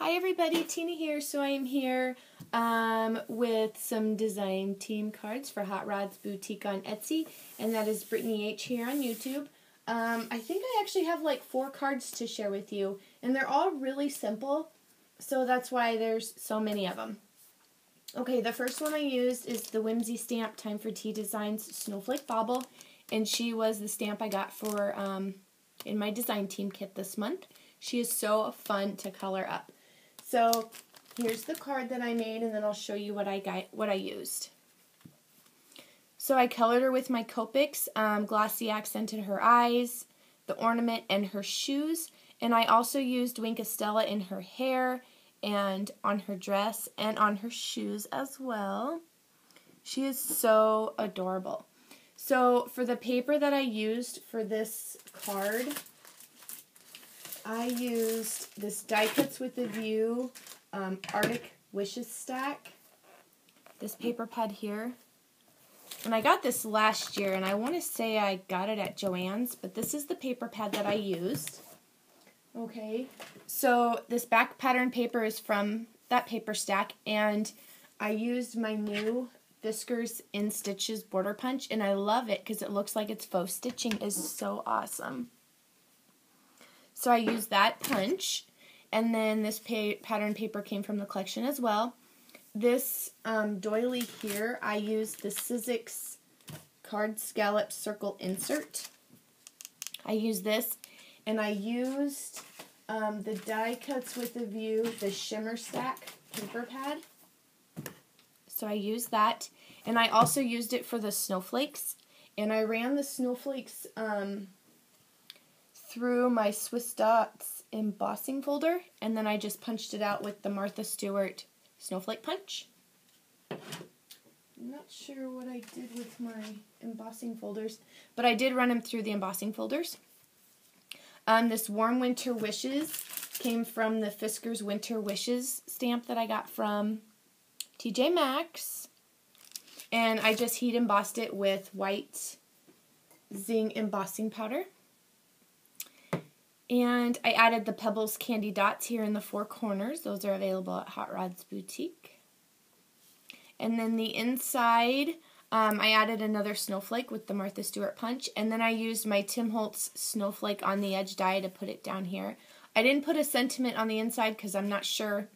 Hi everybody, Tina here. So I am here with some design team cards for Hot Rods Boutique on Etsy, and that is Brittany H here on YouTube. I think I actually have like 4 cards to share with you, and they're all really simple, so that's why there's so many of them. Okay, the first one I used is the Whimsy stamp, Time for Tea Designs Snowflake Bauble, and she was the stamp I got for in my design team kit this month. She is so fun to color up. So here's the card that I made, and then I'll show you what I used. So I colored her with my Copics, glossy accented her eyes, the ornament, and her shoes. And I also used Wink of Stella in her hair and on her dress and on her shoes as well. She is so adorable. So for the paper that I used for this card, I used this Die Cuts with a View Arctic Wishes stack, this paper pad here. And I got this last year, and I want to say I got it at Joann's, but this is the paper pad that I used. Okay, so this back pattern paper is from that paper stack, and I used my new Fiskars In Stitches border punch, and I love it because it looks like it's faux stitching. Is so awesome. So I used that punch, and then this pattern paper came from the collection as well. This doily here, I used the Sizzix Card Scallop Circle Insert. I used this, and I used the Die Cuts with a View, the Shimmer Stack paper pad. So I used that, and I also used it for the snowflakes, and I ran the snowflakes through my Swiss Dots embossing folder, and then I just punched it out with the Martha Stewart snowflake punch. I'm not sure what I did with my embossing folders, but I did run them through the embossing folders. This Warm Winter Wishes came from the Fiskars Winter Wishes stamp that I got from TJ Maxx, and I just heat embossed it with white Zing embossing powder. And I added the Pebbles Candy Dots here in the 4 corners. Those are available at Hot Rods Boutique. And then the inside, I added another snowflake with the Martha Stewart punch. And then I used my Tim Holtz snowflake on the edge die to put it down here. I didn't put a sentiment on the inside because I'm not sure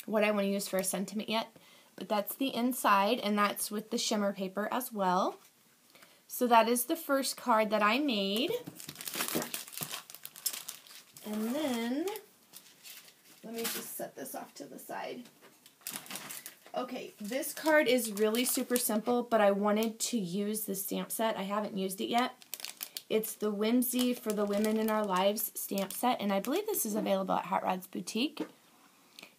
what I want to use for a sentiment yet. But that's the inside, and that's with the shimmer paper as well. So that is the first card that I made. And then, let me just set this off to the side. Okay, this card is really super simple, but I wanted to use the stamp set. I haven't used it yet. It's the Whimsy for the Women in Our Lives stamp set, and I believe this is available at Hot Rods Boutique.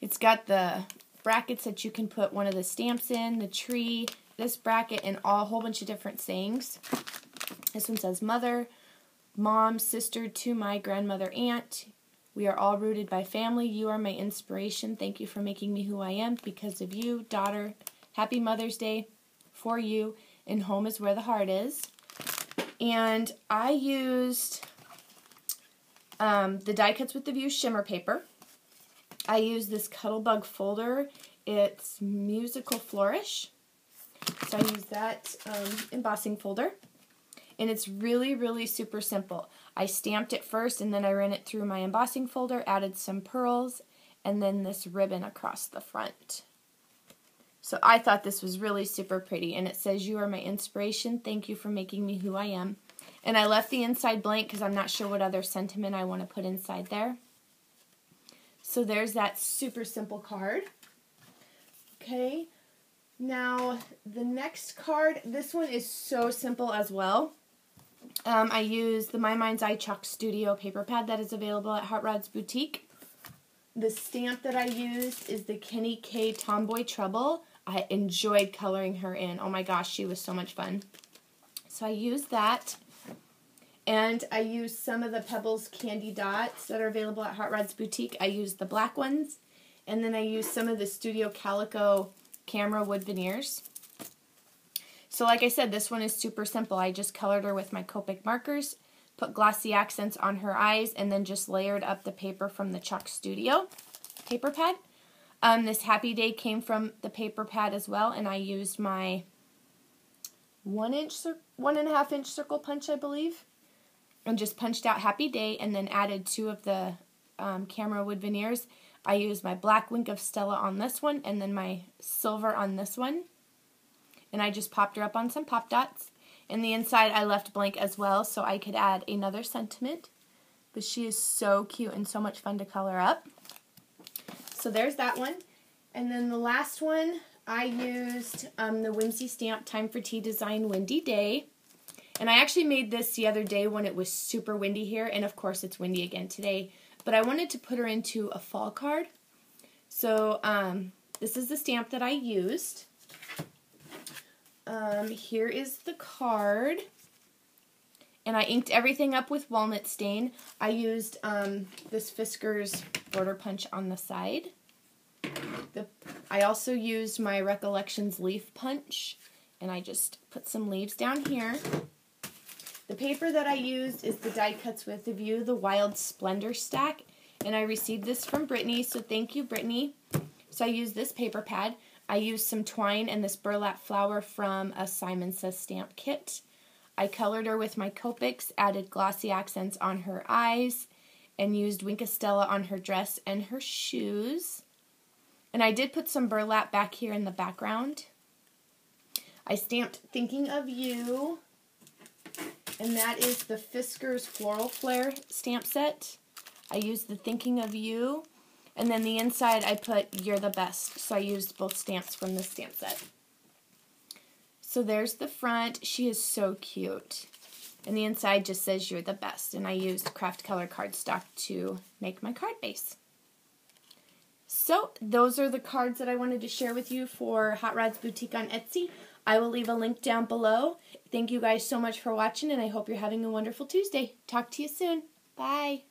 It's got the brackets that you can put one of the stamps in, the tree, this bracket, and a whole bunch of different sayings. This one says, Mother, Mom, sister to my grandmother, aunt. We are all rooted by family. You are my inspiration. Thank you for making me who I am. Because of you, daughter. Happy Mother's Day for you. And home is where the heart is. And I used the Die Cuts with the View shimmer paper. I used this Cuttlebug folder. It's Musical Flourish. So I used that embossing folder. And it's really, really super simple. I stamped it first, and then I ran it through my embossing folder, added some pearls, and then this ribbon across the front. So I thought this was really super pretty. And it says, you are my inspiration. Thank you for making me who I am. And I left the inside blank because I'm not sure what other sentiment I want to put inside there. So there's that super simple card. Okay. Now, the next card, this one is so simple as well. I used the My Mind's Eye Chalk Studio paper pad that is available at Hot Rods Boutique. The stamp that I used is the Kenny K Tomboy Trouble. I enjoyed coloring her in. Oh my gosh, she was so much fun. So I used that. And I used some of the Pebbles Candy Dots that are available at Hot Rods Boutique. I used the black ones. And then I used some of the Studio Calico Camera Wood Veneers. So like I said, this one is super simple. I just colored her with my Copic markers, put glossy accents on her eyes, and then just layered up the paper from the Chalk Studio. paper pad. This Happy Day came from the paper pad as well, and I used my 1.5 inch circle punch, I believe, and just punched out Happy Day, and then added 2 of the camera wood veneers. I used my black Wink of Stella on this one, and then my silver on this one, and I just popped her up on some pop dots. And the inside I left blank as well, so I could add another sentiment. But she is so cute and so much fun to color up. So there's that one. And then the last one, I used the Whimsy Stamp Time for Tea Design Windy Day. And I actually made this the other day when it was super windy here, and of course it's windy again today. But I wanted to put her into a fall card. So this is the stamp that I used. Here is the card. And I inked everything up with walnut stain. I used this Fiskars border punch on the side. I also used my Recollections leaf punch, and I just put some leaves down here. The paper that I used is the Die Cuts with a View, the Wild Splendor stack, and I received this from Brittany, so thank you, Brittany. So I used this paper pad. I used some twine and this burlap flower from a Simon Says stamp kit. I colored her with my Copics, added glossy accents on her eyes, and used Wink of Stella on her dress and her shoes. And I did put some burlap back here in the background. I stamped Thinking of You, and that is the Fiskars Floral Flare stamp set. I used the Thinking of You, and then the inside I put You're the Best, so I used both stamps from this stamp set. So there's the front. She is so cute. And the inside just says You're the Best, and I used Craft Color cardstock to make my card base. So those are the cards that I wanted to share with you for Hot Rods Boutique on Etsy. I will leave a link down below. Thank you guys so much for watching, and I hope you're having a wonderful Tuesday. Talk to you soon. Bye.